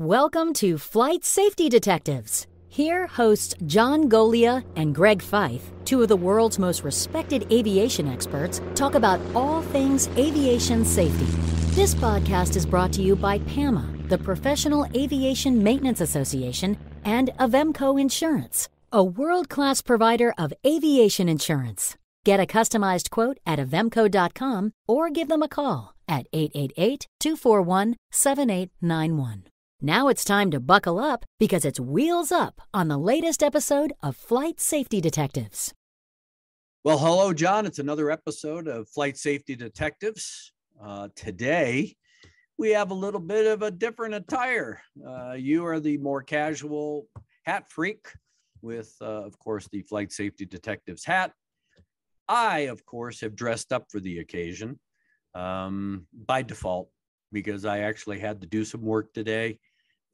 Welcome to Flight Safety Detectives. Here, hosts John Golia and Greg Fife, two of the world's most respected aviation experts, talk about all things aviation safety. This podcast is brought to you by PAMA, the Professional Aviation Maintenance Association, and Avemco Insurance, a world-class provider of aviation insurance. Get a customized quote at avemco.com or give them a call at 888-241-7891. Now it's time to buckle up because it's wheels up on the latest episode of Flight Safety Detectives. Well, hello, John. It's another episode of Flight Safety Detectives. Today, we have a little bit of a different attire. You are the more casual hat freak with, of course, the Flight Safety Detectives hat. I, of course, have dressed up for the occasion by default because I actually had to do some work today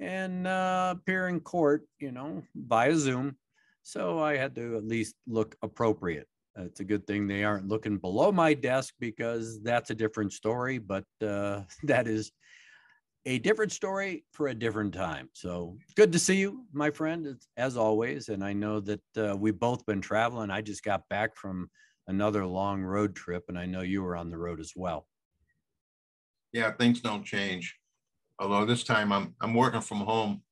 and appear in court, via Zoom. So I had to at least look appropriate. It's a good thing they aren't looking below my desk because that's a different story, but that is a different story for a different time. So good to see you, my friend, as always. And I know that we've both been traveling. I just got back from another long road trip, and I know you were on the road as well. Yeah, things don't change. Although this time I'm working from home,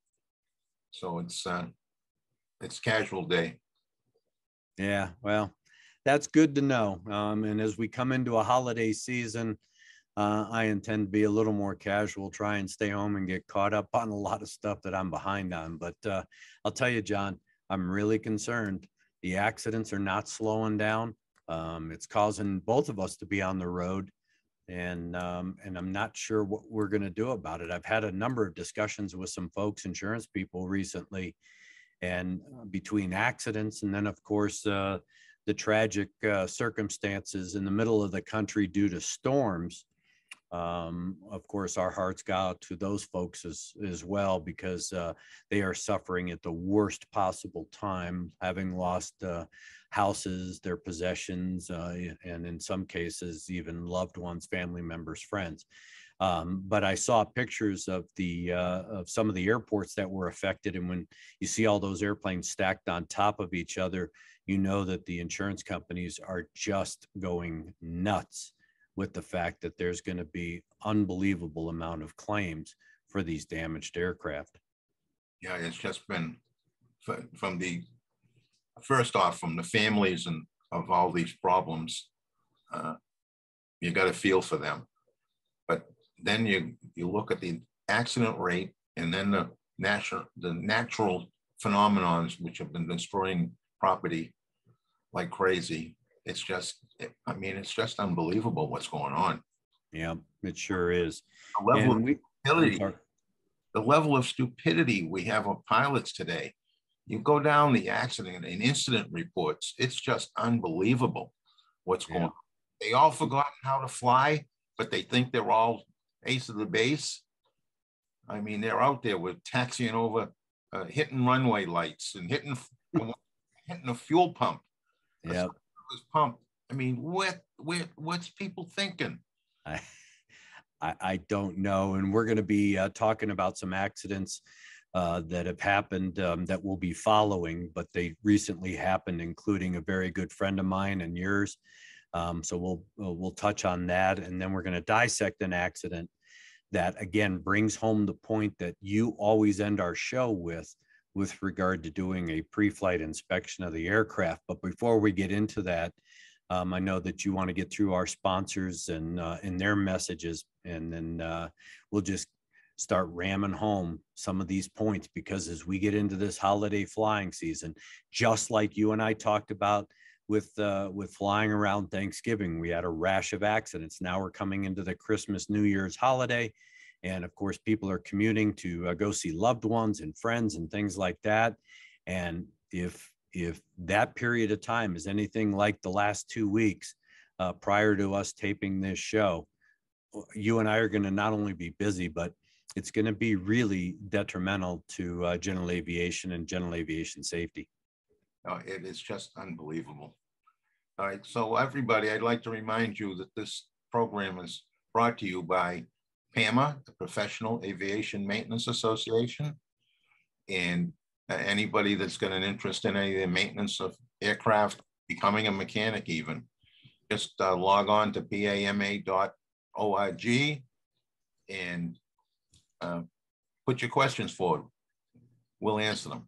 so it's casual day. Yeah, well, that's good to know. And as we come into a holiday season, I intend to be a little more casual, try and stay home and get caught up on a lot of stuff that I'm behind on. But I'll tell you, John, I'm really concerned. The accidents are not slowing down. It's causing both of us to be on the road. And I'm not sure what we're going to do about it. I've had a number of discussions with some folks, insurance people recently, and between accidents and then, of course, the tragic circumstances in the middle of the country due to storms. Of course, our hearts go out to those folks as well, because they are suffering at the worst possible time, having lost houses, their possessions, and in some cases, even loved ones, family members, friends. But I saw pictures of some of the airports that were affected. And when you see all those airplanes stacked on top of each other, you know that the insurance companies are just going nuts with the fact that there's going to be unbelievable amount of claims for these damaged aircraft. Yeah, it's just been from the families and of all these problems. You got to feel for them, but then you look at the accident rate and then the natural phenomenons which have been destroying property like crazy. It's just unbelievable what's going on. Yeah, it sure is. The level of stupidity we have of pilots today. You go down the accident and incident reports, it's just unbelievable what's going on. They all forgotten how to fly, but they think they're all ace of the base. I mean, they're out there with taxiing over, hitting runway lights and hitting a fuel pump. Yeah. Pump. I mean, what's people thinking? I don't know. And we're going to be talking about some accidents that have happened that we'll be following, but they recently happened, including a very good friend of mine and yours. So we'll touch on that, and then we're going to dissect an accident that again brings home the point that you always end our show with regard to doing a pre-flight inspection of the aircraft. But before we get into that, I know that you want to get through our sponsors and their messages, and then we'll just start ramming home some of these points, because as we get into this holiday flying season, just like you and I talked about with flying around Thanksgiving, we had a rash of accidents. Now we're coming into the Christmas, New Year's holiday. And of course, people are commuting to go see loved ones and friends and things like that. And if that period of time is anything like the last 2 weeks prior to us taping this show, you and I are going to not only be busy, but it's going to be really detrimental to general aviation and general aviation safety. It is just unbelievable. All right, so everybody, I'd like to remind you that this program is brought to you by PAMA, the Professional Aviation Maintenance Association. And anybody that's got an interest in any of the maintenance of aircraft, becoming a mechanic even, just log on to pama.org and put your questions forward. We'll answer them.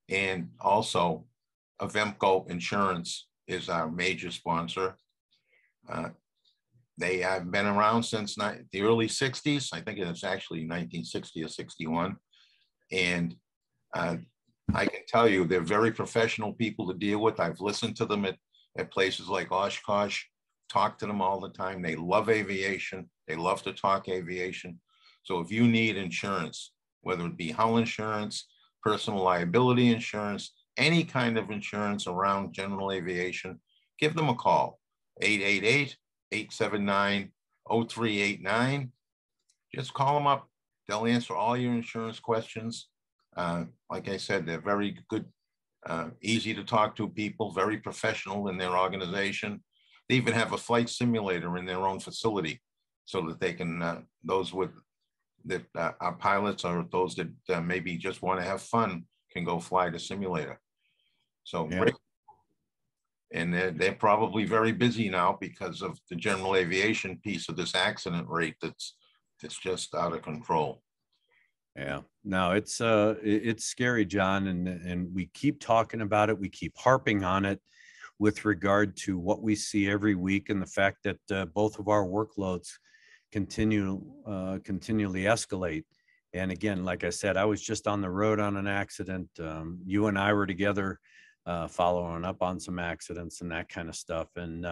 And also, Avemco Insurance is our major sponsor. They have been around since the early 60s. I think it's actually 1960 or 61. And I can tell you, they're very professional people to deal with. I've listened to them at places like Oshkosh, talk to them all the time. They love aviation. They love to talk aviation. So if you need insurance, whether it be hull insurance, personal liability insurance, any kind of insurance around general aviation, give them a call, 888-879-0389. Just call them up. They'll answer all your insurance questions. Like I said, they're very good, easy to talk to people, very professional in their organization. They even have a flight simulator in their own facility so that they can, those with that our pilots or those that maybe just want to have fun can go fly the simulator. So yeah. great. And they're probably very busy now because of the general aviation piece of this accident rate that's just out of control. Yeah, no, it's scary, John, and we keep talking about it. We keep harping on it with regard to what we see every week and the fact that both of our workloads continually escalate. And again, like I said, I was just on the road on an accident. You and I were together following up on some accidents and that kind of stuff. And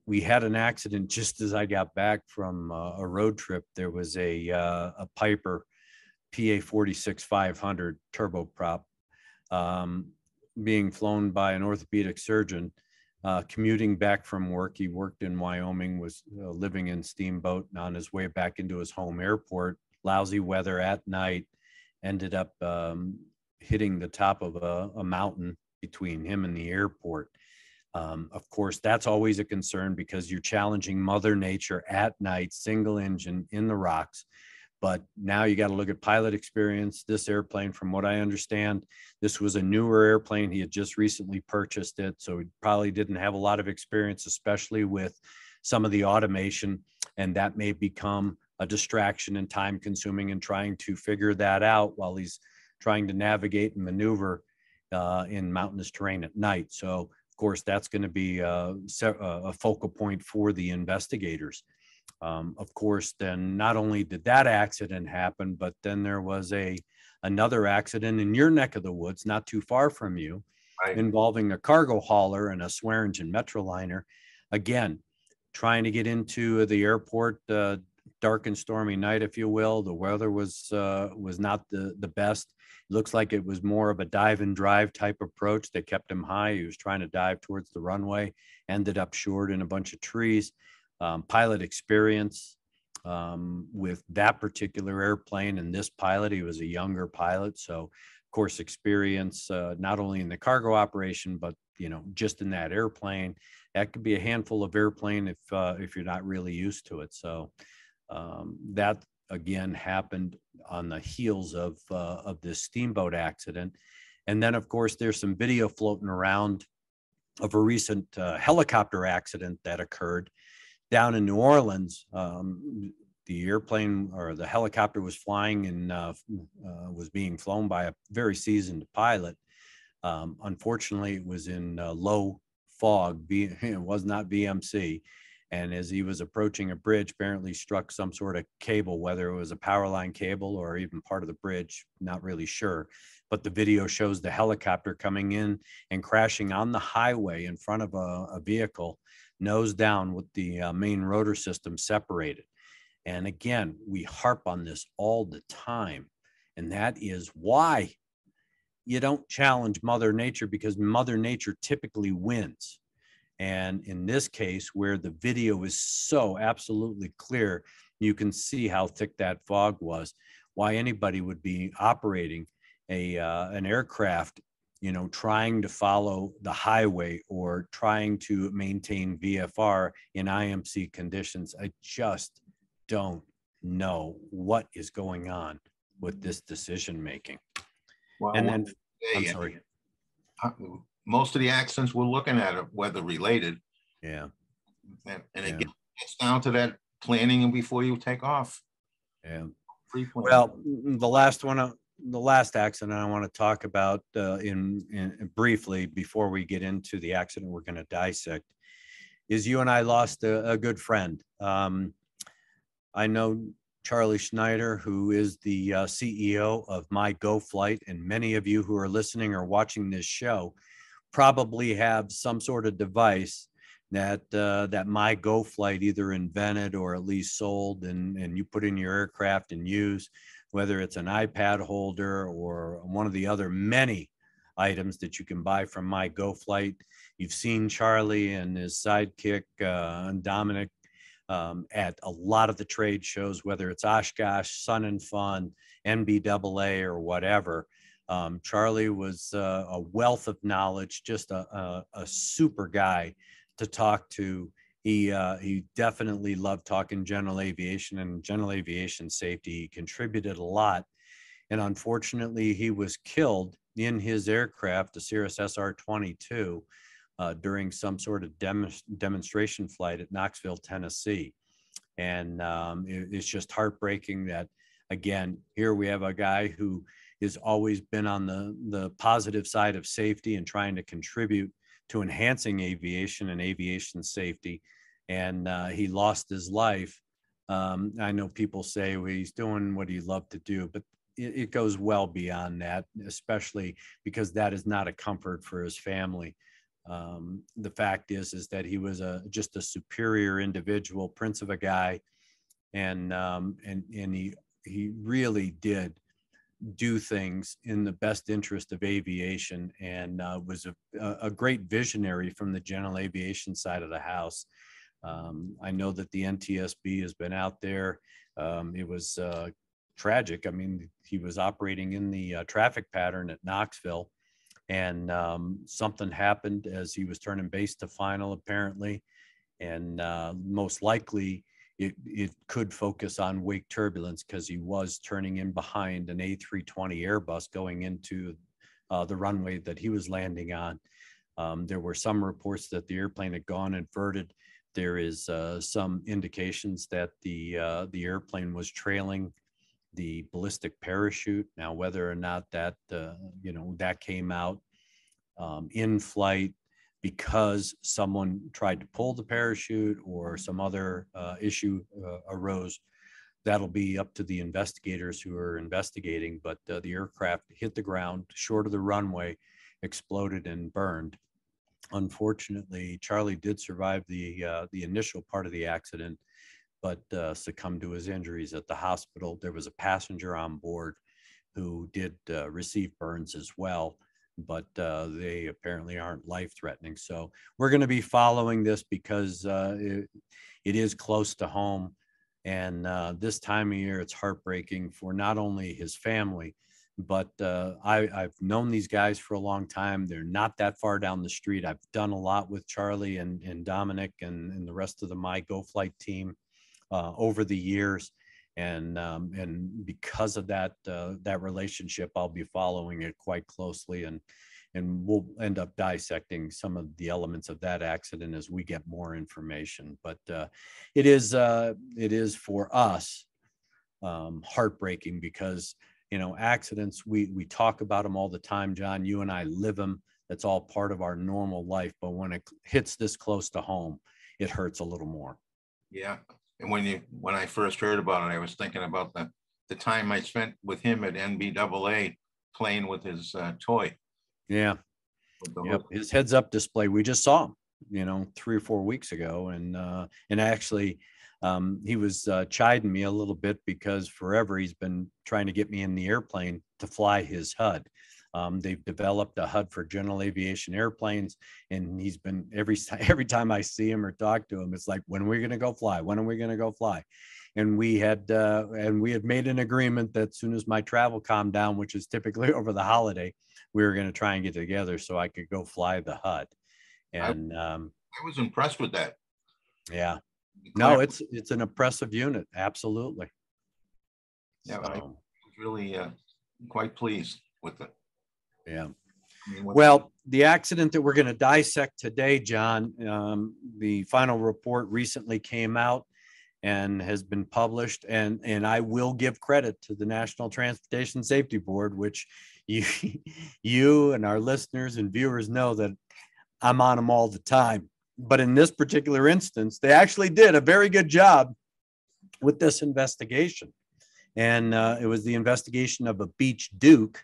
we had an accident just as I got back from a road trip. There was a Piper PA-46-500 turboprop being flown by an orthopedic surgeon commuting back from work. He worked in Wyoming, was living in Steamboat, and on his way back into his home airport, lousy weather at night, ended up hitting the top of a mountain between him and the airport. Of course, that's always a concern because you're challenging Mother Nature at night, single engine in the rocks. But now you got to look at pilot experience. This airplane, from what I understand, this was a newer airplane. He had just recently purchased it, so he probably didn't have a lot of experience, especially with some of the automation, and that may become a distraction and time consuming in trying to figure that out while he's trying to navigate and maneuver in mountainous terrain at night. So of course, that's going to be a focal point for the investigators. Of course, then not only did that accident happen, but then there was another accident in your neck of the woods, not too far from you, Right. involving a cargo hauler and a Swearingen Metroliner. Again, trying to get into the airport, dark and stormy night, if you will. The weather was not the best. It looks like it was more of a dive and drive type approach that kept him high. He was trying to dive towards the runway, ended up short in a bunch of trees. Pilot experience with that particular airplane and this pilot, he was a younger pilot. So of course, experience not only in the cargo operation, but just in that airplane. That could be a handful of airplane if you're not really used to it. So that again happened on the heels of this Steamboat accident. And then of course, there's some video floating around of a recent helicopter accident that occurred down in New Orleans. The airplane or the helicopter was flying and was being flown by a very seasoned pilot. Unfortunately, it was in low fog. It was not VMC. And as he was approaching a bridge, apparently struck some sort of cable, whether it was a power line cable or even part of the bridge, not really sure. But the video shows the helicopter coming in and crashing on the highway in front of a vehicle, nose down with the main rotor system separated. And again, we harp on this all the time. And that is why you don't challenge Mother Nature, because Mother Nature typically wins. And in this case, where the video is so absolutely clear, you can see how thick that fog was, why anybody would be operating an aircraft, trying to follow the highway or trying to maintain VFR in IMC conditions. I just don't know what is going on with this decision making. Well, And then, I'm sorry. Most of the accidents we're looking at are weather related. Yeah. And it gets down to that planning and before you take off. Yeah. Pre-plan. Well, the last accident I want to talk about in briefly before we get into the accident we're going to dissect is you and I lost a good friend. I know Charlie Schneider, who is the CEO of MYGOFLIGHT, and many of you who are listening or watching this show probably have some sort of device that MYGOFLIGHT either invented or at least sold, and you put in your aircraft and use, whether it's an iPad holder or one of the other many items that you can buy from MYGOFLIGHT. You've seen Charlie and his sidekick, Dominic, at a lot of the trade shows, whether it's Oshkosh, Sun and Fun, NBAA, or whatever. Charlie was a wealth of knowledge, just a super guy to talk to. He definitely loved talking general aviation and general aviation safety. He contributed a lot. And unfortunately, he was killed in his aircraft, the Cirrus SR22, during some sort of demonstration flight at Knoxville, Tennessee. And it's just heartbreaking that, again, here we have a guy who has always been on the positive side of safety and trying to contribute to enhancing aviation and aviation safety. And he lost his life. I know people say, well, he's doing what he loved to do, but it goes well beyond that, especially because that is not a comfort for his family. The fact is that he was just a superior individual, prince of a guy, and he really did do things in the best interest of aviation, and was a great visionary from the general aviation side of the house. I know that the NTSB has been out there. It was tragic. I mean, he was operating in the traffic pattern at Knoxville, and something happened as he was turning base to final, apparently, and most likely it could focus on wake turbulence because he was turning in behind an A320 Airbus going into the runway that he was landing on. There were some reports that the airplane had gone inverted. There is some indications that the airplane was trailing the ballistic parachute. Now, whether or not that that came out in flight because someone tried to pull the parachute or some other issue arose, that'll be up to the investigators who are investigating. But the aircraft hit the ground short of the runway, exploded and burned. Unfortunately, Charlie did survive the initial part of the accident, but succumbed to his injuries at the hospital. There was a passenger on board who did receive burns as well, but they apparently aren't life-threatening. So we're going to be following this because it is close to home. And this time of year, it's heartbreaking for not only his family, but I've known these guys for a long time. They're not that far down the street. I've done a lot with Charlie and Dominic and the rest of the MYGOFLIGHT team over the years. And because of that relationship, I'll be following it quite closely, and we'll end up dissecting some of the elements of that accident as we get more information. But it is for us heartbreaking because accidents, we talk about them all the time, John. You and I live them. That's all part of our normal life. But when it hits this close to home, it hurts a little more. Yeah. And when I first heard about it, I was thinking about the time I spent with him at NBAA playing with his toy. Yeah. Yep. His heads-up display. We just saw him, 3 or 4 weeks ago, and actually, he was chiding me a little bit because forever he's been trying to get me in the airplane to fly his HUD. They've developed a HUD for general aviation airplanes, and he's been every time I see him or talk to him, it's like, when are we going to go fly? When are we going to go fly? And we had made an agreement that as soon as my travel calmed down, which is typically over the holiday, we were going to try and get together so I could go fly the HUD. And I was impressed with that. Yeah. No, it's an impressive unit. Absolutely. Yeah, So, I was really quite pleased with it. Yeah. I mean, Well, the accident that we're going to dissect today, John, the final report recently came out and has been published, and I will give credit to the National Transportation Safety Board, which you and our listeners and viewers know that I'm on them all the time. But in this particular instance, they actually did a very good job with this investigation. And it was the investigation of a Beech Duke,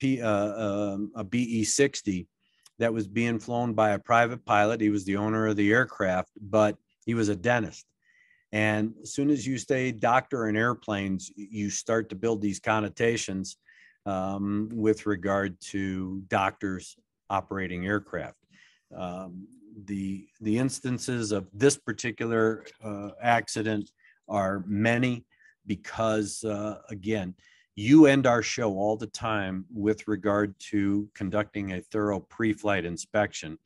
a BE-60, that was being flown by a private pilot. He was the owner of the aircraft, but he was a dentist. And as soon as you say doctor in airplanes, you start to build these connotations with regard to doctors operating aircraft. The instances of this particular accident are many because, again, you end our show all the time with regard to conducting a thorough pre-flight inspection.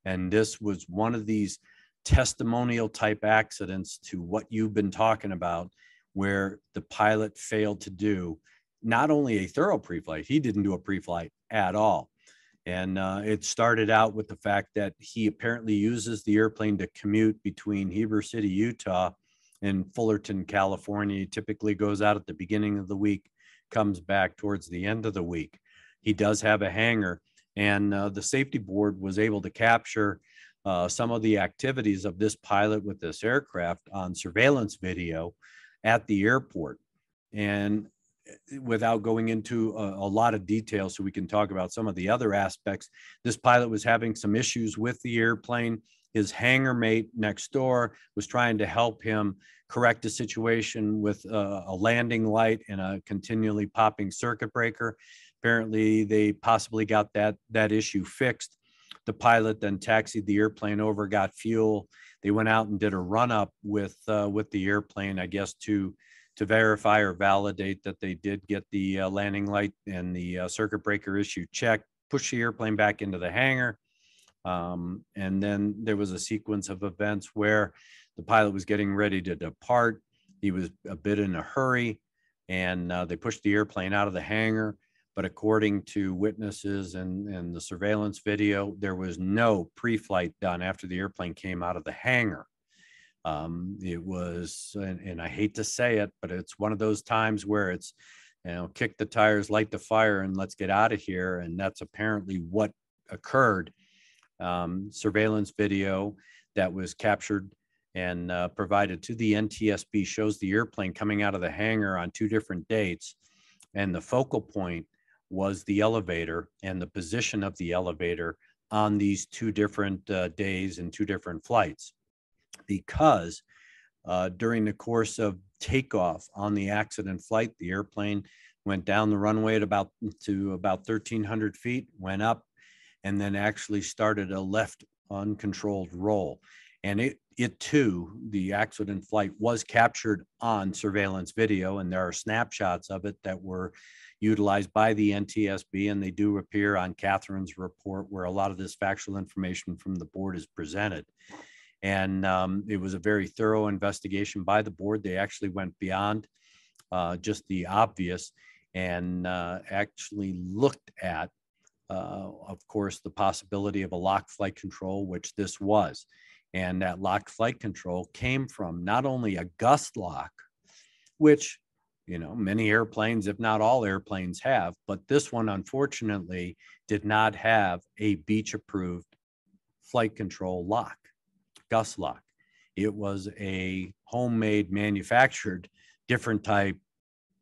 And this was one of these testimonial type accidents to what you've been talking about, where the pilot failed to do not only a thorough pre-flight, he didn't do a pre-flight at all. And it started out with the fact that he apparently uses the airplane to commute between Heber City, Utah and Fullerton, California. He typically goes out at the beginning of the week, comes back towards the end of the week. He does have a hangar, and the safety board was able to capture some of the activities of this pilot with this aircraft on surveillance video at the airport. And without going into a lot of detail, so we can talk about some of the other aspects, this pilot was having some issues with the airplane. His hangar mate next door was trying to help him correct a situation with a landing light and a continually popping circuit breaker. Apparently, they possibly got that issue fixed. The pilot then taxied the airplane over, got fuel. They went out and did a run-up with the airplane, I guess, to verify or validate that they did get the landing light and the circuit breaker issue checked, push the airplane back into the hangar. And then there was a sequence of events where the pilot was getting ready to depart. He was a bit in a hurry, and they pushed the airplane out of the hangar. But according to witnesses and the surveillance video, there was no pre-flight done after the airplane came out of the hangar. It was, and I hate to say it, but it's one of those times where it's, kick the tires, light the fire, and let's get out of here. And that's apparently what occurred. Surveillance video that was captured and provided to the NTSB shows the airplane coming out of the hangar on 2 different dates. And the focal point was the elevator and the position of the elevator on these 2 different days and 2 different flights. Because during the course of takeoff on the accident flight, the airplane went down the runway at about 1,300 feet, went up, and then actually started a left uncontrolled roll. And it too, the accident flight was captured on surveillance video, and there are snapshots of it that were utilized by the NTSB, and they do appear on Catherine's report, where a lot of this factual information from the board is presented. And it was a very thorough investigation by the board. They actually went beyond just the obvious and actually looked at, of course, the possibility of a locked flight control, which this was. And that locked flight control came from not only a gust lock, which, many airplanes, if not all airplanes, have, but this one, unfortunately, did not have a Beech-approved flight control lock. Gust lock. It was a homemade, manufactured, different type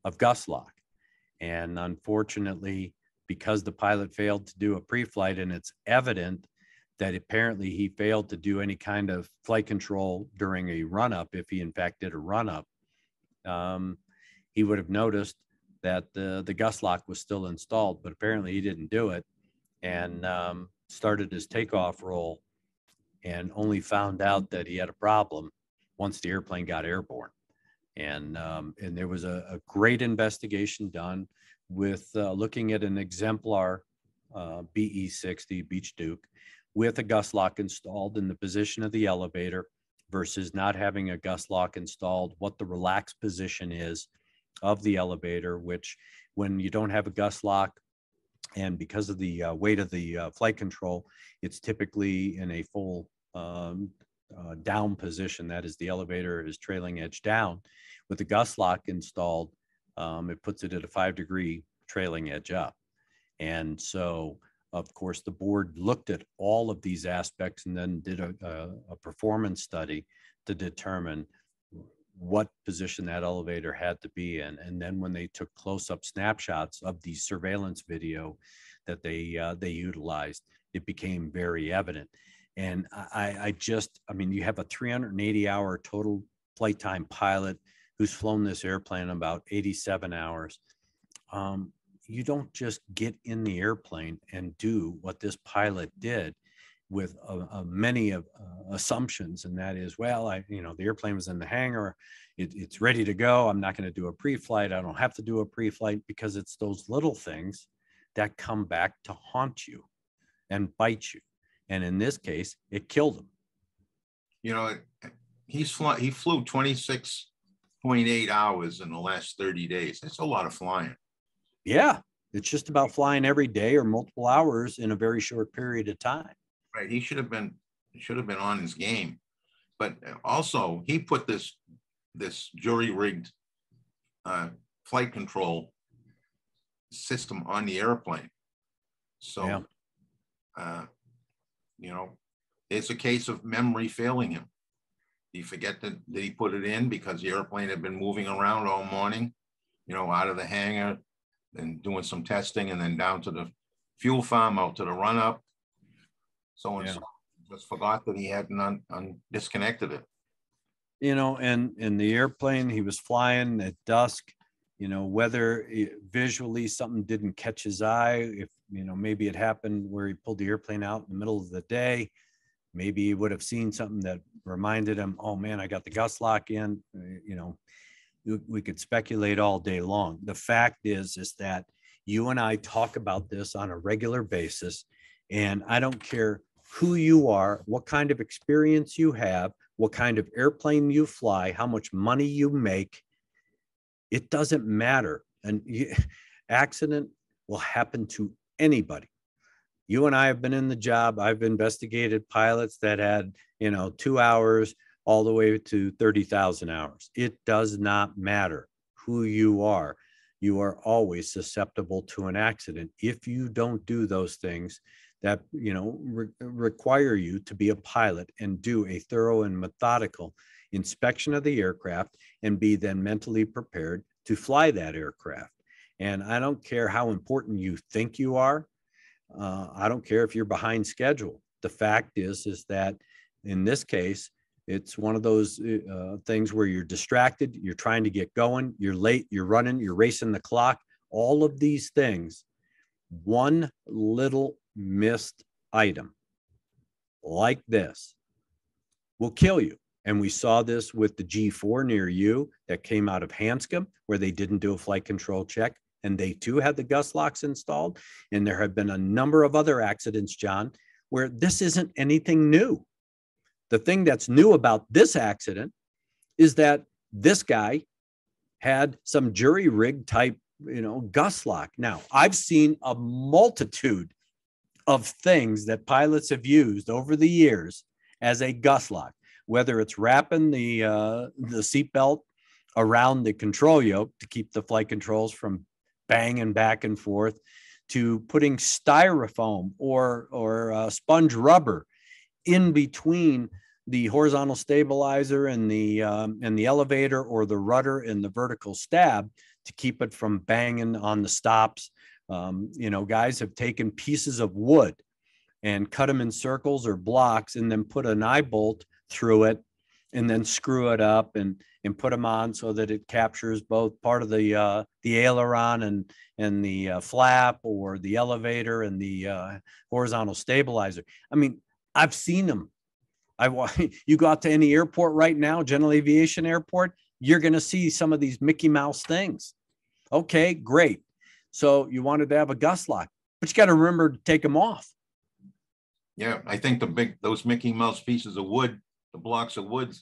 of gust lock. And unfortunately, because the pilot failed to do a pre-flight, and it's evident that apparently he failed to do any kind of flight control during a run-up, if he in fact did a run-up, he would have noticed that the gust lock was still installed, but apparently he didn't do it, and started his takeoff roll, and only found out that he had a problem once the airplane got airborne. And there was a great investigation done with looking at an exemplar BE-60 Beech Duke with a gust lock installed in the position of the elevator versus not having a gust lock installed, what the relaxed position is, of the elevator, which when you don't have a gust lock, and because of the weight of the flight control, it's typically in a full down position. That is, the elevator is trailing edge down. With the gust lock installed, it puts it at a 5-degree trailing edge up. And so, of course, the board looked at all of these aspects and then did a performance study to determine what position that elevator had to be in. And then when they took close-up snapshots of the surveillance video that they utilized, it became very evident. And I mean, you have a 380-hour total flight time pilot who's flown this airplane about 87 hours. You don't just get in the airplane and do what this pilot did with many of assumptions, and that is, well, the airplane was in the hangar, it's ready to go. I'm not going to do a pre-flight. I don't have to do a pre-flight, because it's those little things that come back to haunt you and bite you. And in this case, it killed him. You know, he flew 26.8 hours in the last 30 days. That's a lot of flying. Yeah, it's just about flying every day or multiple hours in a very short period of time. Right. He should have been on his game. But also, he put this jury-rigged flight control system on the airplane. So, yeah. It's a case of memory failing him. Did he forget that he put it in because the airplane had been moving around all morning, out of the hangar and doing some testing, and then down to the fuel farm, out to the run-up. So just forgot that he hadn't disconnected it. And in the airplane, he was flying at dusk, whether visually something didn't catch his eye, if, maybe it happened where he pulled the airplane out in the middle of the day, maybe he would have seen something that reminded him, oh man, I got the gust lock in, we could speculate all day long. The fact is that you and I talk about this on a regular basis, and I don't care who you are, what kind of experience you have, what kind of airplane you fly, how much money you make, it doesn't matter. And accident will happen to anybody. You and I have been in the job. I've investigated pilots that had, 2 hours all the way to 30,000 hours. It does not matter who you are. You are always susceptible to an accident if you don't do those things that, require you to be a pilot and do a thorough and methodical inspection of the aircraft and be then mentally prepared to fly that aircraft. And I don't care how important you think you are. I don't care if you're behind schedule. The fact is that in this case, it's one of those things where you're distracted, you're trying to get going, you're late, you're running, you're racing the clock, all of these things. One little missed item like this will kill you. And we saw this with the G4 near you that came out of Hanscom, where they didn't do a flight control check, and they too had the gust locks installed. And there have been a number of other accidents, John, where this isn't anything new. The thing that's new about this accident is that this guy had some jury rig type, gust lock. Now, I've seen a multitude of things that pilots have used over the years as a gust lock, whether it's wrapping the seatbelt around the control yoke to keep the flight controls from banging back and forth, to putting styrofoam or sponge rubber in between the horizontal stabilizer and the elevator, or the rudder and the vertical stab to keep it from banging on the stops. Guys have taken pieces of wood and cut them in circles or blocks and then put an eye bolt through it and then screw it up and put them on so that it captures both part of the aileron and the flap, or the elevator and the horizontal stabilizer. I mean, I've seen them. You go out to any airport right now, General Aviation Airport, you're going to see some of these Mickey Mouse things. Okay, great. So you wanted to have a gust lock, but you got to remember to take them off. Yeah, I think those Mickey Mouse pieces of wood, the blocks of wood,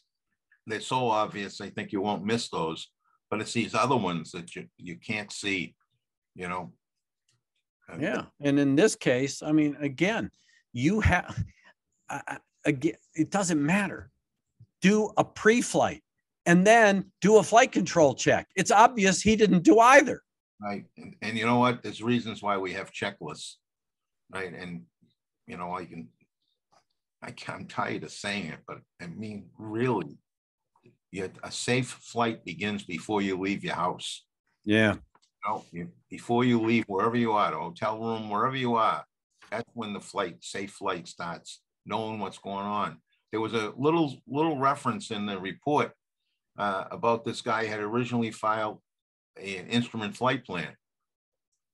they're so obvious, I think you won't miss those. but it's these other ones that you can't see, you know. Yeah. And in this case, I mean, again, you have, again, it doesn't matter. Do a pre-flight and then do a flight control check. It's obvious he didn't do either. Right. And you know what? There's reasons why we have checklists, right? And, you know, I'm tired of saying it, but I mean, really, a safe flight begins before you leave your house. Yeah. Before you leave wherever you are, the hotel room, wherever you are, that's when the safe flight starts, knowing what's going on. There was a little reference in the report about this guy had originally filed an instrument flight plan.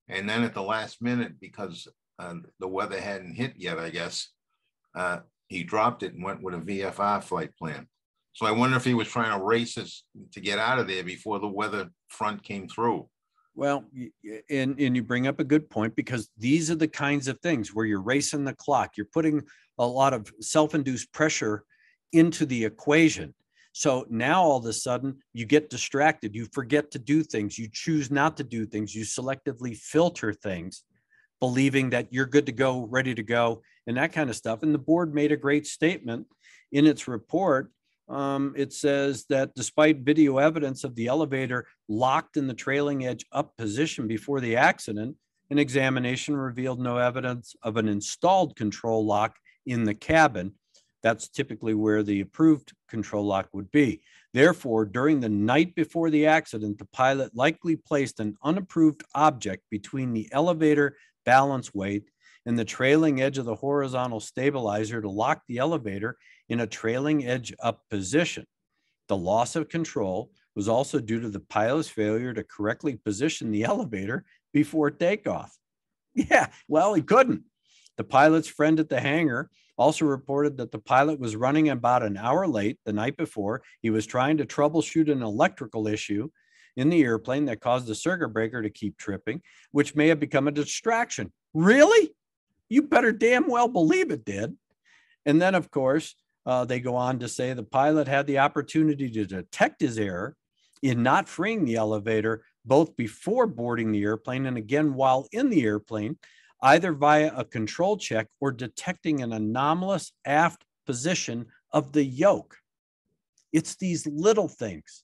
And then at the last minute, because the weather hadn't hit yet, I guess, he dropped it and went with a VFR flight plan. So I wonder if he was trying to race us to get out of there before the weather front came through. Well, and you bring up a good point, because these are the kinds of things where you're racing the clock. You're putting a lot of self-induced pressure into the equation. So now all of a sudden you get distracted. You forget to do things. You choose not to do things. You selectively filter things, believing that you're good to go, ready to go, and that kind of stuff. And the board made a great statement in its report. It says that despite video evidence of the elevator locked in the trailing edge up position before the accident, an examination revealed no evidence of an installed control lock in the cabin. That's typically where the approved control lock would be. Therefore, during the night before the accident, the pilot likely placed an unapproved object between the elevator balance weight and the trailing edge of the horizontal stabilizer to lock the elevator in a trailing edge up position. The loss of control was also due to the pilot's failure to correctly position the elevator before takeoff. Yeah, well, he couldn't. The pilot's friend at the hangar also reported that the pilot was running about an hour late the night before. He was trying to troubleshoot an electrical issue in the airplane that caused the circuit breaker to keep tripping, which may have become a distraction. Really? You better damn well believe it did. And then, of course, they go on to say the pilot had the opportunity to detect his error in not freeing the elevator both before boarding the airplane and again while in the airplane, either via a control check or detecting an anomalous aft position of the yoke. It's these little things,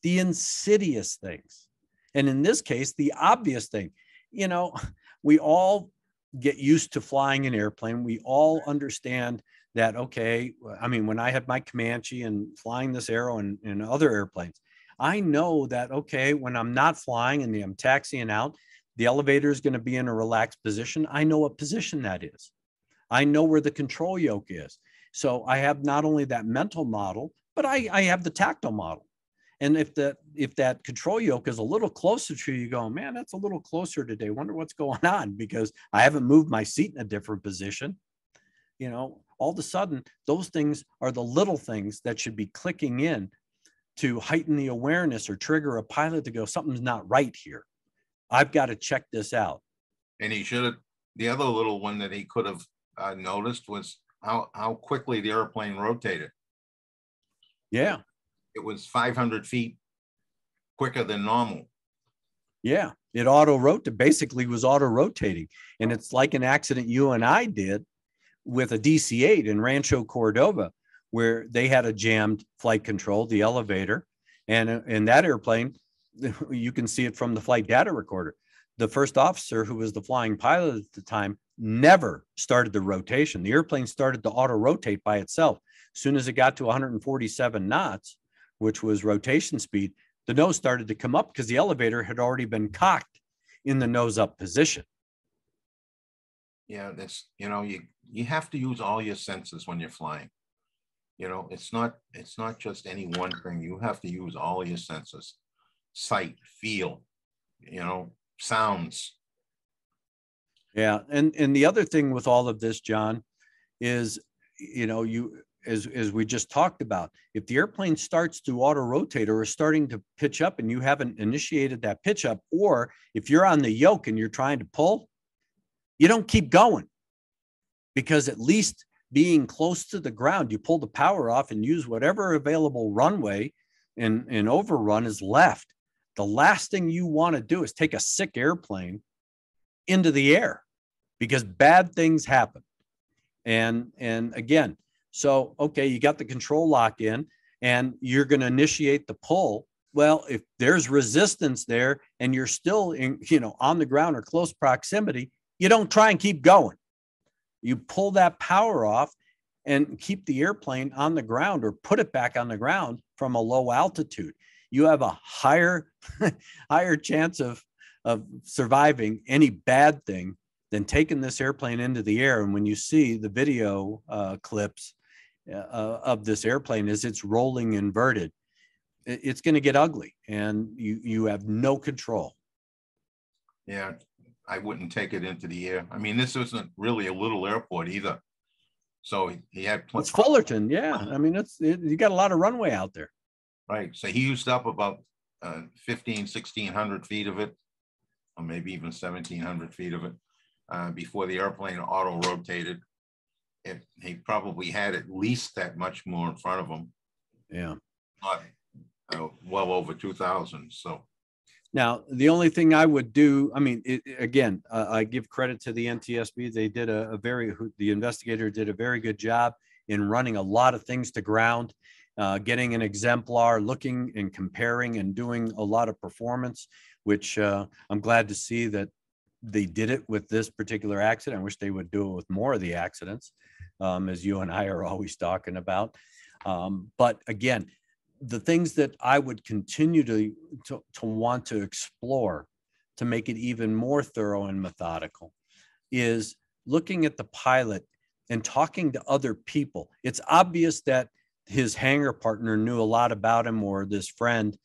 the insidious things. And in this case, the obvious thing. You know, we all get used to flying an airplane. We all understand that, okay, I mean, when I had my Comanche and flying this Arrow and other airplanes, I know that, okay, when I'm not flying and I'm taxiing out, the elevator is going to be in a relaxed position. I know what position that is. I know where the control yoke is. So I have not only that mental model, but I have the tactile model. And if that control yoke is a little closer to you, go, man, that's a little closer today. Wonder what's going on, because I haven't moved my seat in a different position. You know, all of a sudden, those things are the little things that should be clicking in to heighten the awareness or trigger a pilot to go, something's not right here. I've got to check this out. And he should have, the other little one that he could have noticed was how quickly the airplane rotated. Yeah. It was 500 feet quicker than normal. Yeah, it basically was auto rotating. And it's like an accident you and I did with a DC-8 in Rancho Cordova, where they had a jammed flight control, the elevator. And in that airplane, you can see it from the flight data recorder. The first officer, who was the flying pilot at the time, never started the rotation. The airplane started to auto rotate by itself. As soon as it got to 147 knots, which was rotation speed, the nose started to come up because the elevator had already been cocked in the nose up position. Yeah, that's, you know, you have to use all your senses when you're flying. You know, it's not just any one thing. You have to use all your senses. Sight, feel, you know, sounds. Yeah. And the other thing with all of this, John, is, you know, as we just talked about, if the airplane starts to auto rotate or is starting to pitch up and you haven't initiated that pitch up, or if you're on the yoke and you're trying to pull, you don't keep going, because at least being close to the ground, you pull the power off and use whatever available runway and overrun is left. the last thing you want to do is take a sick airplane into the air, because bad things happen. And again, so, okay, you got the control lock in and you're going to initiate the pull. Well, if there's resistance there and you're still in, on the ground or close proximity, you don't try and keep going. You pull that power off and keep the airplane on the ground, or put it back on the ground from a low altitude. You have a higher chance of surviving any bad thing than taking this airplane into the air. And when you see the video clips of this airplane as it's rolling inverted, it's going to get ugly, and you have no control. Yeah, I wouldn't take it into the air. I mean, this isn't really a little airport either. So he had It's Fullerton, yeah. I mean, you got a lot of runway out there. Right. So he used up about 1,600 feet of it, or maybe even 1,700 feet of it, before the airplane auto rotated. He probably had at least that much more in front of him. Yeah. Not well over 2,000. So now the only thing I would do, I mean, again, I give credit to the NTSB. They did the investigator did a very good job in running a lot of things to ground, getting an exemplar, looking and comparing and doing a lot of performance, which I'm glad to see that they did it with this particular accident. I wish they would do it with more of the accidents, as you and I are always talking about. But again, the things that I would continue to want to explore to make it even more thorough and methodical is looking at the pilot and talking to other people. It's obvious that his hangar partner knew a lot about him, or this friend.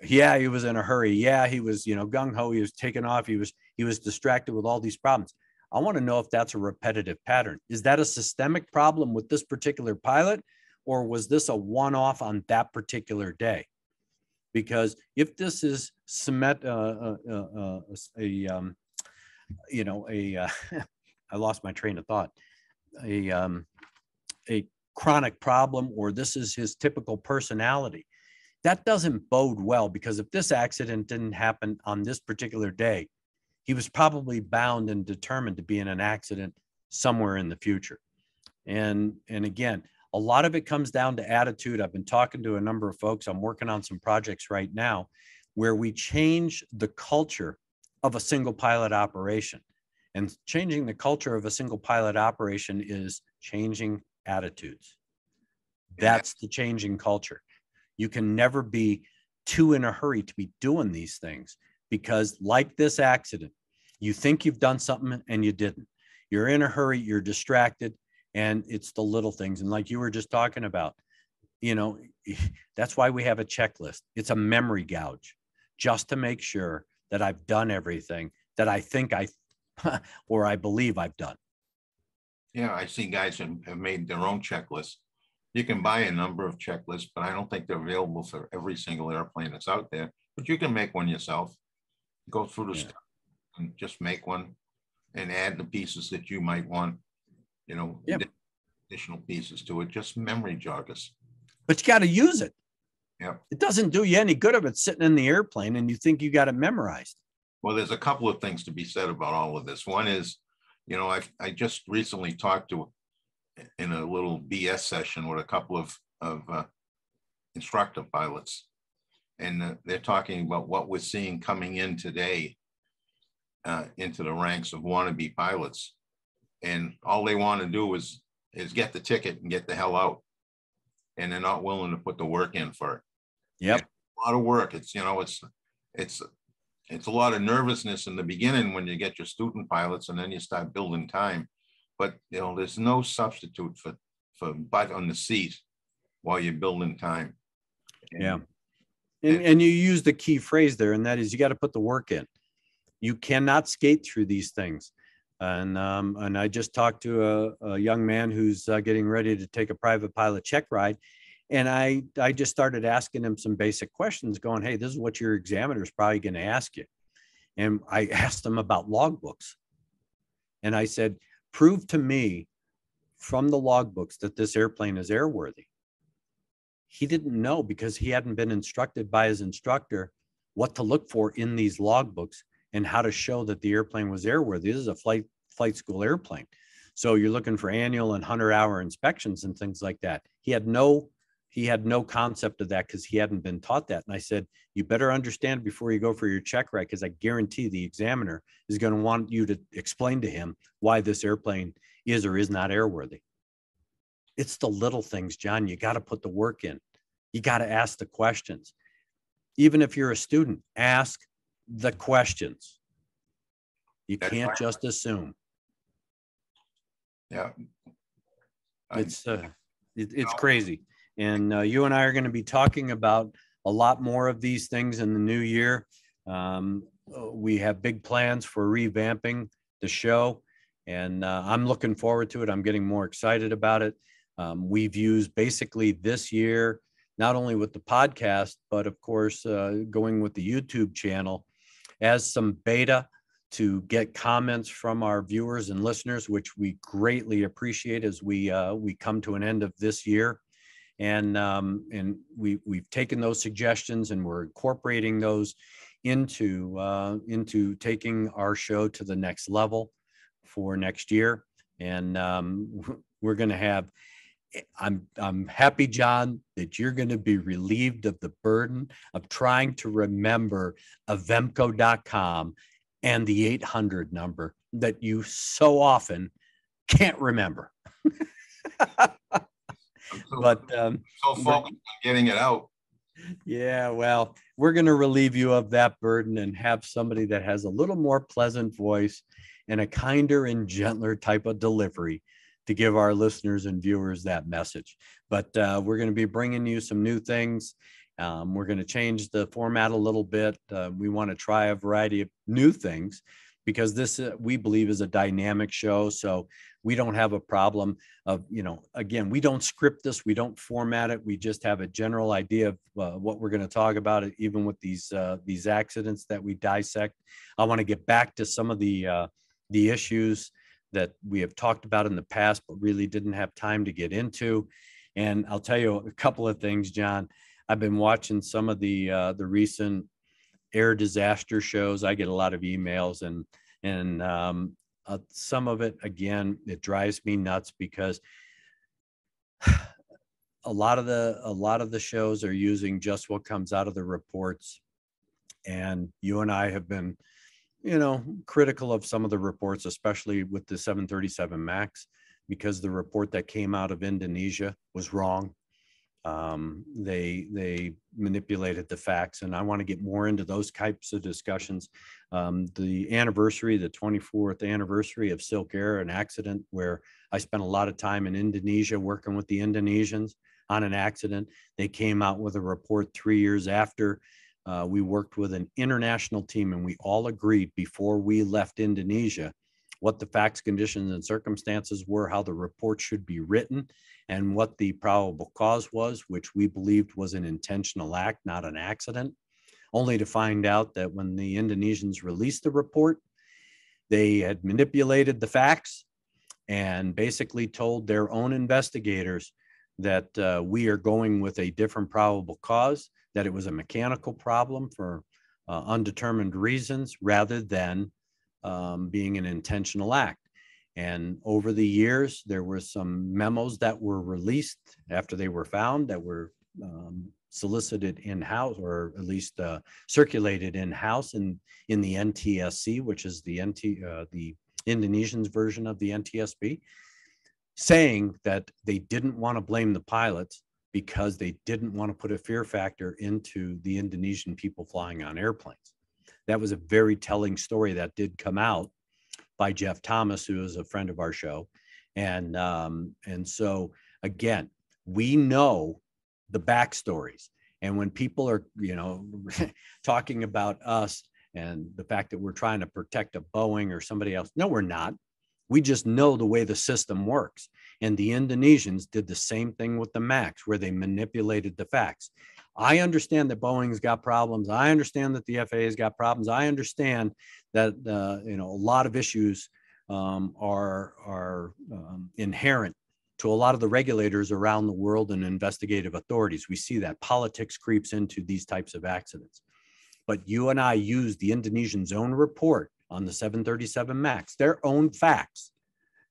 Yeah, he was in a hurry. Yeah, he was, gung-ho. He was taking off. He was distracted with all these problems. I want to know if that's a repetitive pattern. Is that a systemic problem with this particular pilot, or was this a one-off on that particular day? Because if this is I lost my train of thought, a chronic problem, or this is his typical personality, that doesn't bode well, because if this accident didn't happen on this particular day, he was probably bound and determined to be in an accident somewhere in the future. And again, a lot of it comes down to attitude. I've been talking to a number of folks. I'm working on some projects right now where we change the culture of a single pilot operation. And changing the culture of a single pilot operation is changing attitudes. That's the changing culture. You can never be too in a hurry to be doing these things, because like this accident, you think you've done something and you didn't. You're in a hurry, you're distracted, and it's the little things. And like you were just talking about, that's why we have a checklist. It's a memory gouge, just to make sure that I've done everything that I think or I believe I've done. Yeah, I see guys have made their own checklists. You can buy a number of checklists, but I don't think they're available for every single airplane that's out there. But you can make one yourself. Go through the stuff and just make one and add the pieces that you might want, additional pieces to it, just memory joggers. But you got to use it. Yeah. It doesn't do you any good if it's sitting in the airplane and you think you got it memorized. Well, there's a couple of things to be said about all of this. One is, I just recently talked to in a little BS session with a couple of instructor pilots, and they're talking about what we're seeing coming in today into the ranks of wannabe pilots, and all they want to do is get the ticket and get the hell out, and they're not willing to put the work in for it. Yep. It's a lot of work. It's a lot of nervousness in the beginning when you get your student pilots, and then you start building time. But there's no substitute for butt on the seat while you're building time. And you use the key phrase there, and that is you got to put the work in. You cannot skate through these things. And I just talked to a young man who's getting ready to take a private pilot check ride. And I just started asking him some basic questions, going, hey, this is what your examiner is probably going to ask you. And I asked him about logbooks. And I said, prove to me from the logbooks that this airplane is airworthy. He didn't know, because he hadn't been instructed by his instructor what to look for in these logbooks and how to show that the airplane was airworthy. This is a flight school airplane. So you're looking for annual and 100-hour inspections and things like that. He had no concept of that because he hadn't been taught that. And I said, you better understand before you go for your check ride, because I guarantee the examiner is going to want you to explain to him why this airplane is or is not airworthy. It's the little things, John. You got to put the work in. You got to ask the questions. Even if you're a student, ask the questions. You can't just assume. Yeah. It's crazy. And you and I are going to be talking about a lot more of these things in the new year. We have big plans for revamping the show, and I'm looking forward to it. I'm getting more excited about it. We've used basically this year, not only with the podcast, but of course, going with the YouTube channel as some beta to get comments from our viewers and listeners, which we greatly appreciate as we come to an end of this year. And we've taken those suggestions and we're incorporating those into taking our show to the next level for next year. And we're going to have, I'm happy, John, that you're going to be relieved of the burden of trying to remember avemco.com and the 800 number that you so often can't remember. But so focused on getting it out. Yeah, well, we're going to relieve you of that burden and have somebody that has a little more pleasant voice and a kinder and gentler type of delivery to give our listeners and viewers that message. But we're going to be bringing you some new things. We're going to change the format a little bit. We want to try a variety of new things because this, we believe, is a dynamic show. So we don't have a problem of, again, we don't script this, we don't format it. We just have a general idea of what we're going to talk about, even with these accidents that we dissect. I want to get back to some of the issues that we have talked about in the past, but really didn't have time to get into. And I'll tell you a couple of things, John. I've been watching some of the recent air disaster shows. I get a lot of emails and some of it, again, it drives me nuts because a lot of the shows are using just what comes out of the reports. And you and I have been, critical of some of the reports, especially with the 737 MAX, because the report that came out of Indonesia was wrong. They manipulated the facts, and I want to get more into those types of discussions. The 24th anniversary of Silk Air, an accident where I spent a lot of time in Indonesia working with the Indonesians on an accident. They came out with a report 3 years after. We worked with an international team, and we all agreed before we left Indonesia what the facts, conditions, and circumstances were, how the report should be written, and what the probable cause was, which we believed was an intentional act, not an accident, only to find out that when the Indonesians released the report, they had manipulated the facts and basically told their own investigators that we are going with a different probable cause, that it was a mechanical problem for undetermined reasons rather than being an intentional act. And over the years, there were some memos that were released after they were found that were solicited in-house, or at least circulated in-house in the NTSC, which is the Indonesian's version of the NTSB, saying that they didn't want to blame the pilots because they didn't want to put a fear factor into the Indonesian people flying on airplanes. That was a very telling story that did come out by Jeff Thomas, who is a friend of our show. And so, again, we know the backstories. And when people are, talking about us and the fact that we're trying to protect a Boeing or somebody else, no, we're not. We just know the way the system works. And the Indonesians did the same thing with the MAX, where they manipulated the facts. I understand that Boeing's got problems. I understand that the FAA's got problems. I understand that a lot of issues are inherent to a lot of the regulators around the world and investigative authorities. We see that politics creeps into these types of accidents. But you and I used the Indonesians' own report on the 737 MAX, their own facts,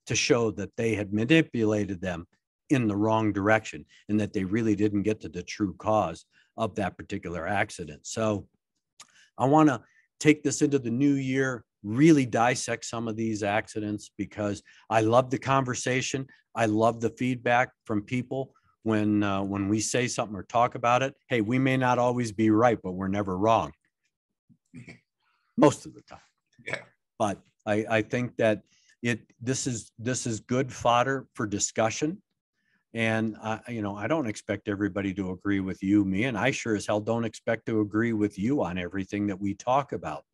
to show that they had manipulated them in the wrong direction and that they really didn't get to the true cause of that particular accident. So I want to take this into the new year, really dissect some of these accidents, because I love the conversation. I love the feedback from people when we say something or talk about it. Hey, we may not always be right, but we're never wrong. Most of the time. Yeah. But I think that this is good fodder for discussion. And I don't expect everybody to agree with you, me, and I sure as hell don't expect to agree with you on everything that we talk about,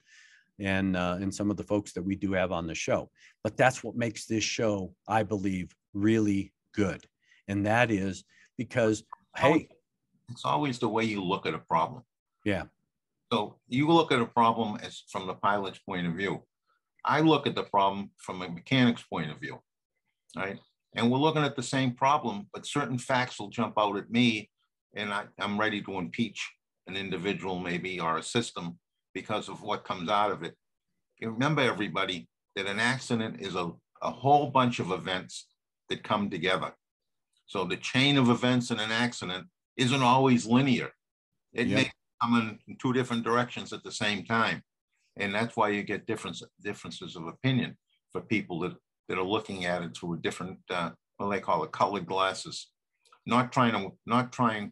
and some of the folks that we do have on the show. But that's what makes this show, I believe, really good. And that is because, hey, it's always the way you look at a problem. Yeah. So you look at a problem as from the pilot's point of view. I look at the problem from a mechanic's point of view, right? And we're looking at the same problem, but certain facts will jump out at me, and I'm ready to impeach an individual maybe, or a system, because of what comes out of it. You remember, everybody, that an accident is a whole bunch of events that come together. So the chain of events in an accident isn't always linear. It may come in two different directions at the same time. And that's why you get differences of opinion for people that are looking at it through a different, what they call it, colored glasses. Not trying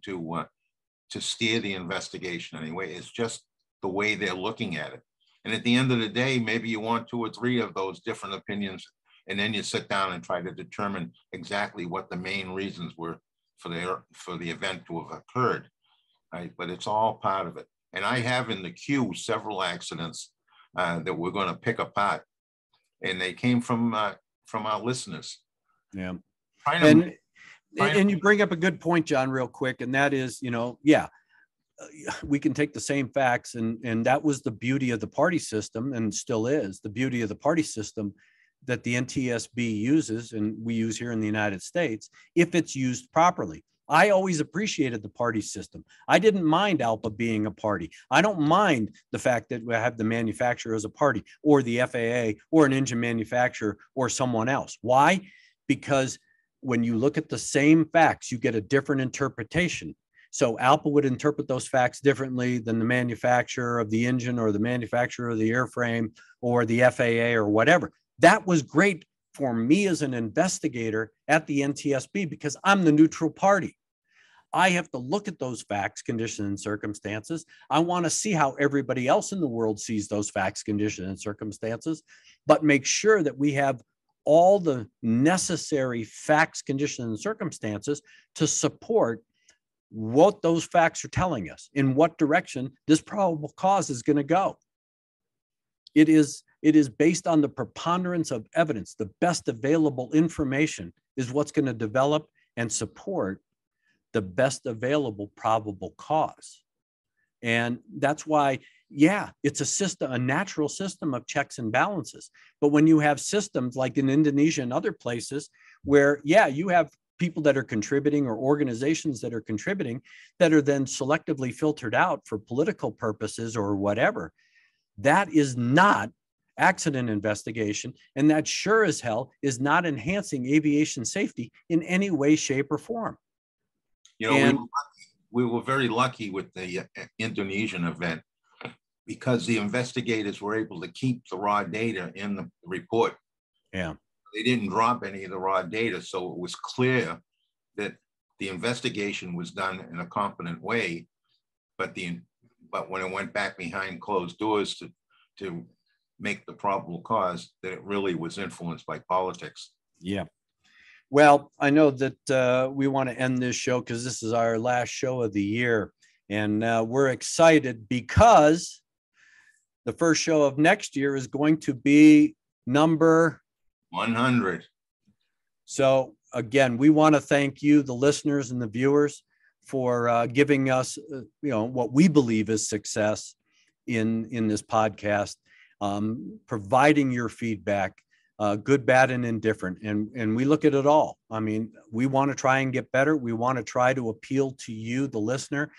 to steer the investigation anyway. It's just the way they're looking at it. And at the end of the day, maybe you want 2 or 3 of those different opinions, and then you sit down and try to determine exactly what the main reasons were for the event to have occurred. Right? But it's all part of it. And I have in the queue several accidents that we're going to pick apart, and they came from our listeners. Yeah. And you bring up a good point, John, real quick. And that is, we can take the same facts, and that was the beauty of the party system, and still is the beauty of the party system that the NTSB uses, and we use here in the United States, if it's used properly. I always appreciated the party system. I didn't mind ALPA being a party. I don't mind the fact that we have the manufacturer as a party, or the FAA, or an engine manufacturer, or someone else. Why? Because when you look at the same facts, you get a different interpretation. So ALPA would interpret those facts differently than the manufacturer of the engine, or the manufacturer of the airframe, or the FAA, or whatever. That was great for me as an investigator at the NTSB, because I'm the neutral party. I have to look at those facts, conditions, and circumstances. I want to see how everybody else in the world sees those facts, conditions, and circumstances, but make sure that we have all the necessary facts, conditions, and circumstances to support what those facts are telling us, in what direction this probable cause is going to go. It is based on the preponderance of evidence. The best available information is what's going to develop and support the best available probable cause. And that's why, it's a system, a natural system of checks and balances. But when you have systems like in Indonesia and other places where, you have people that are contributing, or organizations that are contributing, that are then selectively filtered out for political purposes or whatever, that is not accident investigation. And that sure as hell is not enhancing aviation safety in any way, shape, or form. We were very lucky with the Indonesian event, because the investigators were able to keep the raw data in the report. Yeah. They didn't drop any of the raw data. So it was clear that the investigation was done in a competent way, but when it went back behind closed doors to make the probable cause, that it really was influenced by politics. Yeah. Well, I know that we want to end this show because this is our last show of the year. And we're excited because the first show of next year is going to be number 100. So again, we want to thank you, the listeners and the viewers, for giving us, what we believe is success in this podcast, providing your feedback, good, bad, and indifferent. And we look at it all. I mean, we want to try and get better. We want to try to appeal to you, the listener.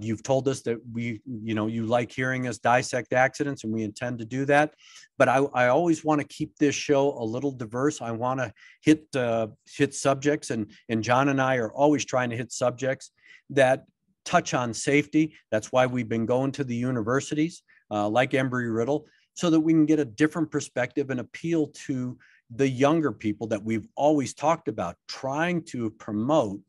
You've told us that you like hearing us dissect accidents, and we intend to do that. But I always want to keep this show a little diverse. I want to hit subjects, and John and I are always trying to hit subjects that touch on safety. That's why we've been going to the universities like Embry-Riddle, so that we can get a different perspective and appeal to the younger people that we've always talked about, trying to promote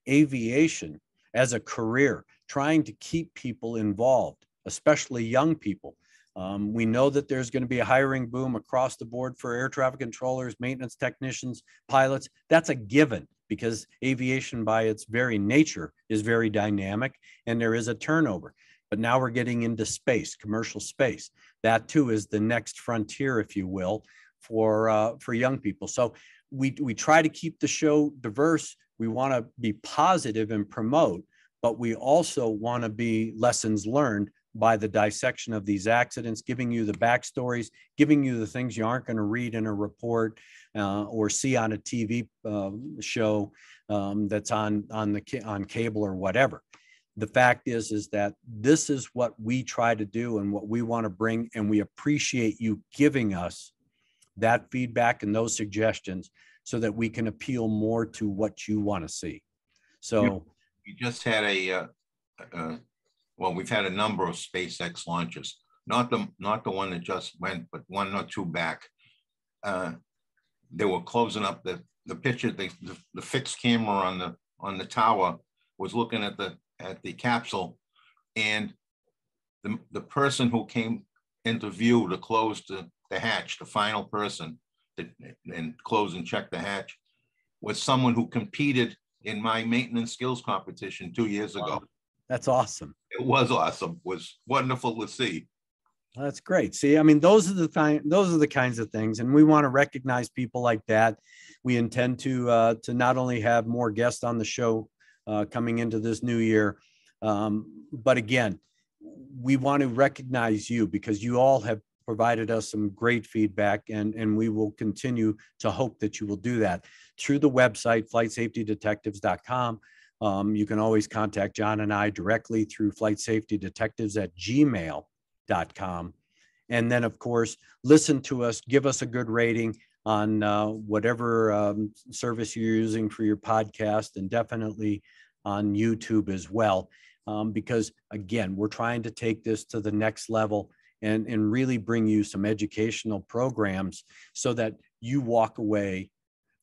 aviation as a career, trying to keep people involved, especially young people. We know that there's going to be a hiring boom across the board for air traffic controllers, maintenance technicians, pilots. That's a given, because aviation by its very nature is very dynamic, and there is a turnover. But now we're getting into space, commercial space. That too is the next frontier, if you will, for young people. So we try to keep the show diverse. We want to be positive and promote, but we also want to be lessons learned by the dissection of these accidents, giving you the backstories, giving you the things you aren't going to read in a report or see on a TV show that's on cable or whatever. The fact is that this is what we try to do and what we want to bring, and we appreciate you giving us that feedback and those suggestions so that we can appeal more to what you want to see. So we just had we've had a number of SpaceX launches, not the one that just went, but one or two back. They were closing up the picture. The fixed camera on the tower was looking at the capsule, and the person who came into view to close the hatch, the final person and close and check the hatch, was someone who competed in my maintenance skills competition 2 years ago. Wow. That's awesome. It was awesome. It was wonderful to see. That's great. See, I mean, those are the kinds of things, and we want to recognize people like that. We intend to not only have more guests on the show coming into this new year, but again, we want to recognize you, because you all have provided us some great feedback, and we will continue to hope that you will do that through the website, flightsafetydetectives.com. You can always contact John and I directly through flightsafetydetectives@gmail.com. And then, of course, listen to us, give us a good rating on whatever service you're using for your podcast, and definitely on YouTube as well. Because again, we're trying to take this to the next level and really bring you some educational programs so that you walk away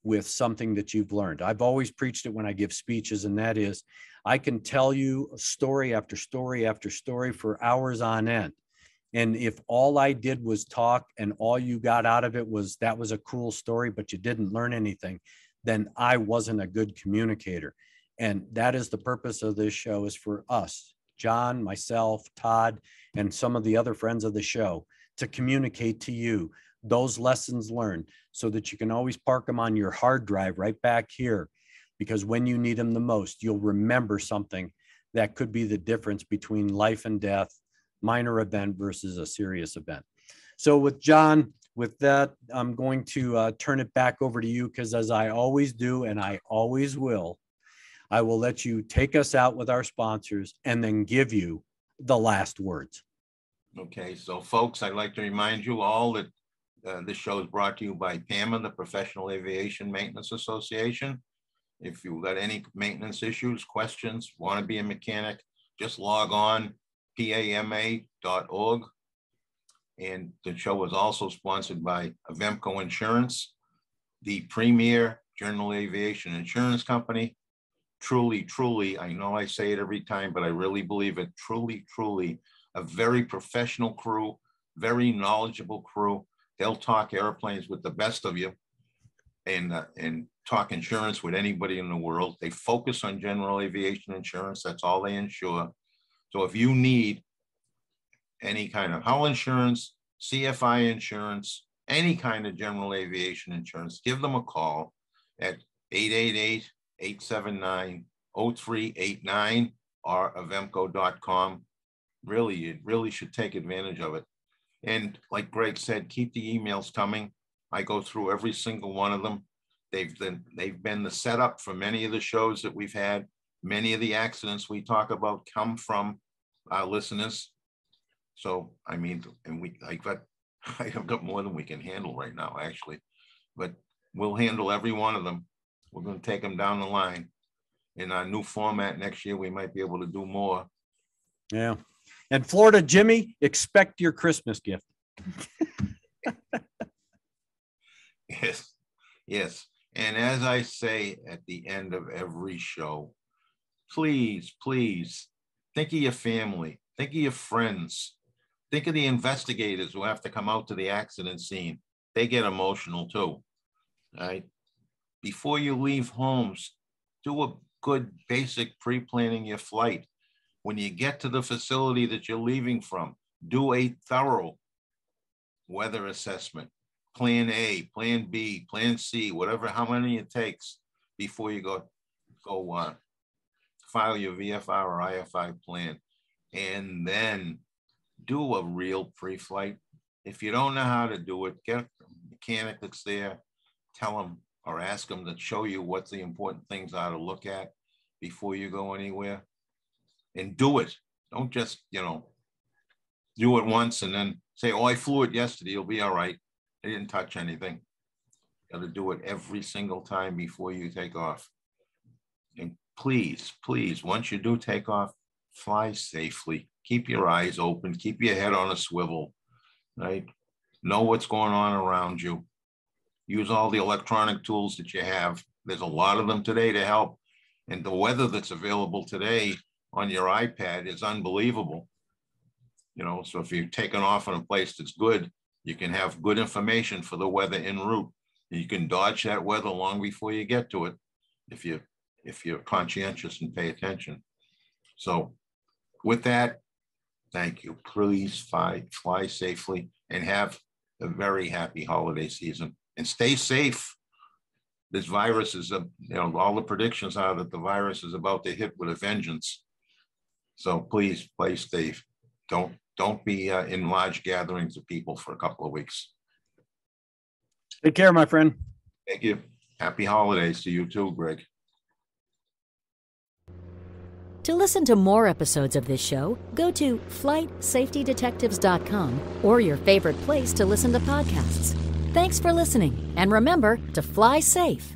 with something that you've learned. I've always preached it when I give speeches, and that is, I can tell you story after story after story for hours on end. And if all I did was talk and all you got out of it was that was a cool story, but you didn't learn anything, then I wasn't a good communicator. And that is the purpose of this show, is for us, John, myself, Todd, and some of the other friends of the show, to communicate to you those lessons learned so that you can always park them on your hard drive right back here, because when you need them the most, you'll remember something that could be the difference between life and death, minor event versus a serious event. So with that, I'm going to turn it back over to you, because as I always do, and I always will, I will let you take us out with our sponsors and then give you the last words. Okay, so folks, I'd like to remind you all that this show is brought to you by PAMA, the Professional Aviation Maintenance Association. If you've got any maintenance issues, questions, want to be a mechanic, just log on PAMA.org. And the show is also sponsored by Avemco Insurance, the premier general aviation insurance company. Truly, truly, I know I say it every time, but I really believe it, truly, truly, a very professional crew, very knowledgeable crew. They'll talk airplanes with the best of you and talk insurance with anybody in the world. They focus on general aviation insurance. That's all they insure. So if you need any kind of hull insurance, CFI insurance, any kind of general aviation insurance, give them a call at 888-879-0389 or avemco.com. Really, you really should take advantage of it. And like Greg said, keep the emails coming. I go through every single one of them. They've been the setup for many of the shows that we've had. Many of the accidents we talk about come from our listeners. So, I mean, and I have got more than we can handle right now, actually, but we'll handle every one of them. We're going to take them down the line. In our new format next year, we might be able to do more. Yeah. And Florida Jimmy, expect your Christmas gift. Yes. And as I say at the end of every show, please think of your family, think of your friends, think of the investigators who have to come out to the accident scene. They get emotional too, right? Before you leave homes, do a good basic pre-planning your flight. When you get to the facility that you're leaving from, do a thorough weather assessment, plan A, plan B, plan C, whatever, how many it takes before you go file your VFR or IFI plan, and then do a real pre-flight. If you don't know how to do it, get a mechanic that's there, tell them or ask them to show you what the important things are to look at before you go anywhere, and do it. Don't just, do it once and then say, oh, I flew it yesterday, you'll be all right. I didn't touch anything. Got to do it every single time before you take off. And please, once you do take off, fly safely. Keep your eyes open. Keep your head on a swivel, right? Know what's going on around you. Use all the electronic tools that you have. There's a lot of them today to help. And the weather that's available today on your iPad is unbelievable. So if you're taking off in a place that's good, you can have good information for the weather en route. You can dodge that weather long before you get to it if you're conscientious and pay attention. So with that, thank you. Please fly safely and have a very happy holiday season and stay safe. This virus is, all the predictions are that the virus is about to hit with a vengeance. So please play safe. Don't be in large gatherings of people for a couple of weeks. Take care, my friend. Thank you. Happy holidays to you too, Greg. To listen to more episodes of this show, go to flightsafetydetectives.com or your favorite place to listen to podcasts. Thanks for listening, and remember to fly safe.